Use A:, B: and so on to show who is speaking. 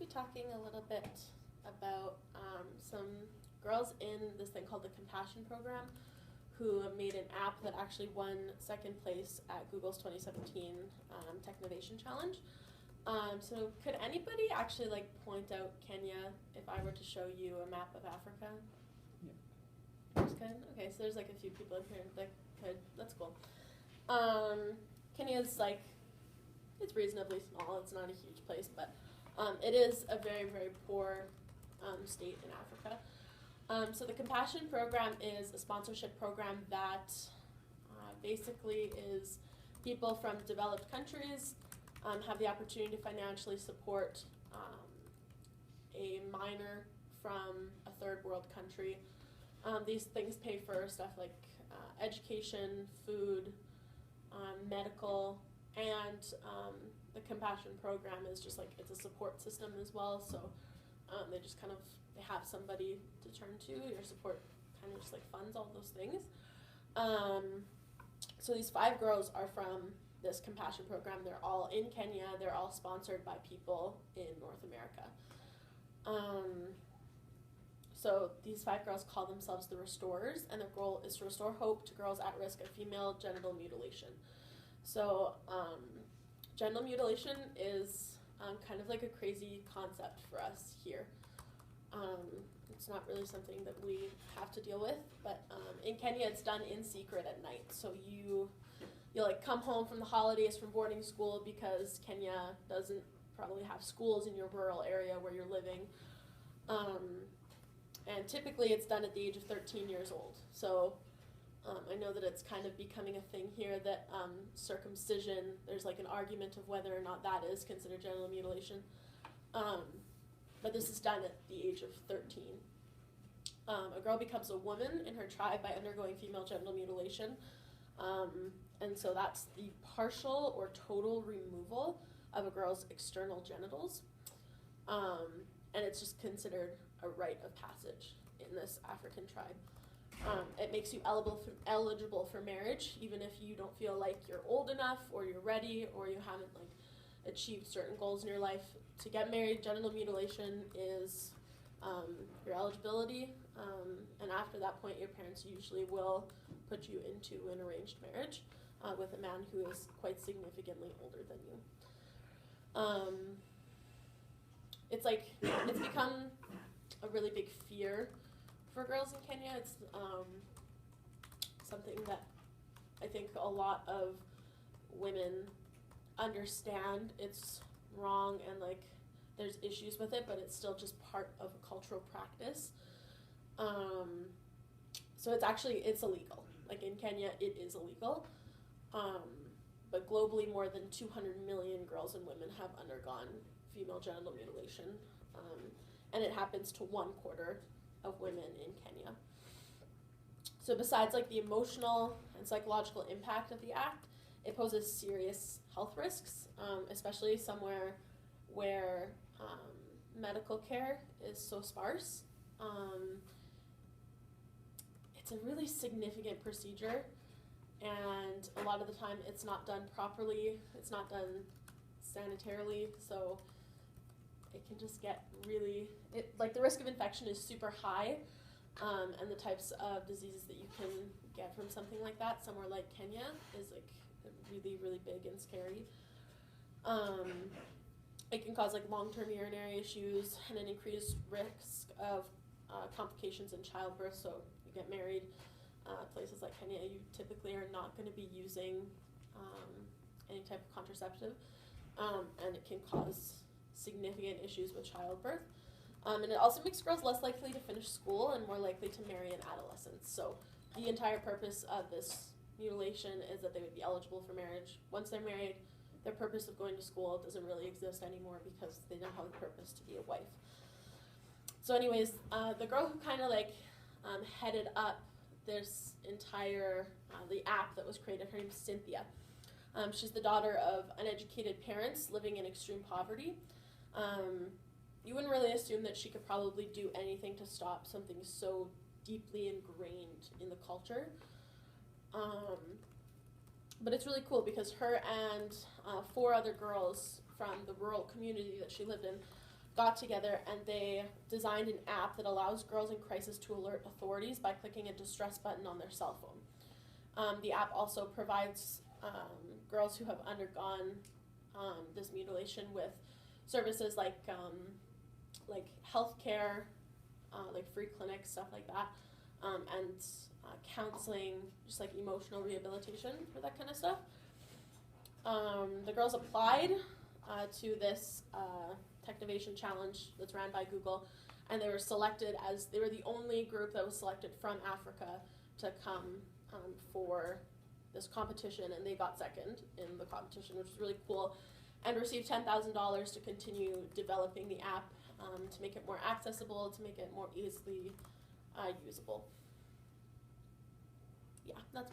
A: be talking a little bit about some girls in this thing called the Compassion Program who made an app that actually won second place at Google's 2017 Technovation Challenge. So could anybody actually like point out Kenya if I were to show you a map of Africa?
B: Yeah.
A: Just could? Okay, so there's like a few people in here that could. That's cool. Kenya's like, it's reasonably small. It's not a huge place, but it is a very, very poor state in Africa. So the Compassion Program is a sponsorship program that basically is people from developed countries have the opportunity to financially support a minor from a third world country. These things pay for stuff like education, food, medical, and the Compassion Program is just like, it's a support system as well, so they just kind of, they have somebody to turn to. Your support kind of just like funds all those things. So these 5 girls are from this Compassion Program. They're all in Kenya. They're all sponsored by people in North America. So these 5 girls call themselves the Restorers, and their goal is to restore hope to girls at risk of female genital mutilation. So genital mutilation is kind of like a crazy concept for us here. It's not really something that we have to deal with, but in Kenya it's done in secret at night. So you like come home from the holidays from boarding school, because Kenya doesn't probably have schools in your rural area where you're living. And typically it's done at the age of 13 years old. So I know that it's kind of becoming a thing here that circumcision, there's like an argument of whether or not that is considered genital mutilation. But this is done at the age of 13. A girl becomes a woman in her tribe by undergoing female genital mutilation. And so that's the partial or total removal of a girl's external genitals. And it's just considered a rite of passage in this African tribe. It makes you eligible for marriage, even if you don't feel like you're old enough or you're ready or you haven't like achieved certain goals in your life. To get married, genital mutilation is your eligibility, and after that point your parents usually will put you into an arranged marriage with a man who is quite significantly older than you. It's become a really big fear for girls in Kenya. It's something that I think a lot of women understand it's wrong and like there's issues with it, but it's still just part of a cultural practice. So it's illegal. Like in Kenya, it is illegal. But globally, more than 200 million girls and women have undergone female genital mutilation. And it happens to 1/4 of women in Kenya. So besides like the emotional and psychological impact of the act, it poses serious health risks, especially somewhere where medical care is so sparse. It's a really significant procedure, and a lot of the time it's not done properly, it's not done sanitarily, so it can just get really, like the risk of infection is super high, and the types of diseases that you can get from something like that, somewhere like Kenya, is like really, really big and scary. It can cause like long-term urinary issues and an increased risk of complications in childbirth. So you get married, places like Kenya, you typically are not going to be using any type of contraceptive, and it can cause significant issues with childbirth. And it also makes girls less likely to finish school and more likely to marry in adolescence. So the entire purpose of this mutilation is that they would be eligible for marriage. Once they're married, their purpose of going to school doesn't really exist anymore because they don't have the purpose to be a wife. So anyways, the girl who kind of like headed up this entire, the app that was created, her name's Cynthia. She's the daughter of uneducated parents living in extreme poverty. You wouldn't really assume that she could probably do anything to stop something so deeply ingrained in the culture. But it's really cool, because her and 4 other girls from the rural community that she lived in got together and they designed an app that allows girls in crisis to alert authorities by clicking a distress button on their cell phone. The app also provides girls who have undergone this mutilation with services like healthcare, like free clinics, stuff like that, and counseling, just like emotional rehabilitation for that kind of stuff. The girls applied to this Technovation Challenge that's ran by Google, and they were selected as, they were the only group that was selected from Africa to come for this competition, and they got second in the competition, which was really cool, and received $10,000 to continue developing the app, to make it more accessible, to make it more easily usable. Yeah, that's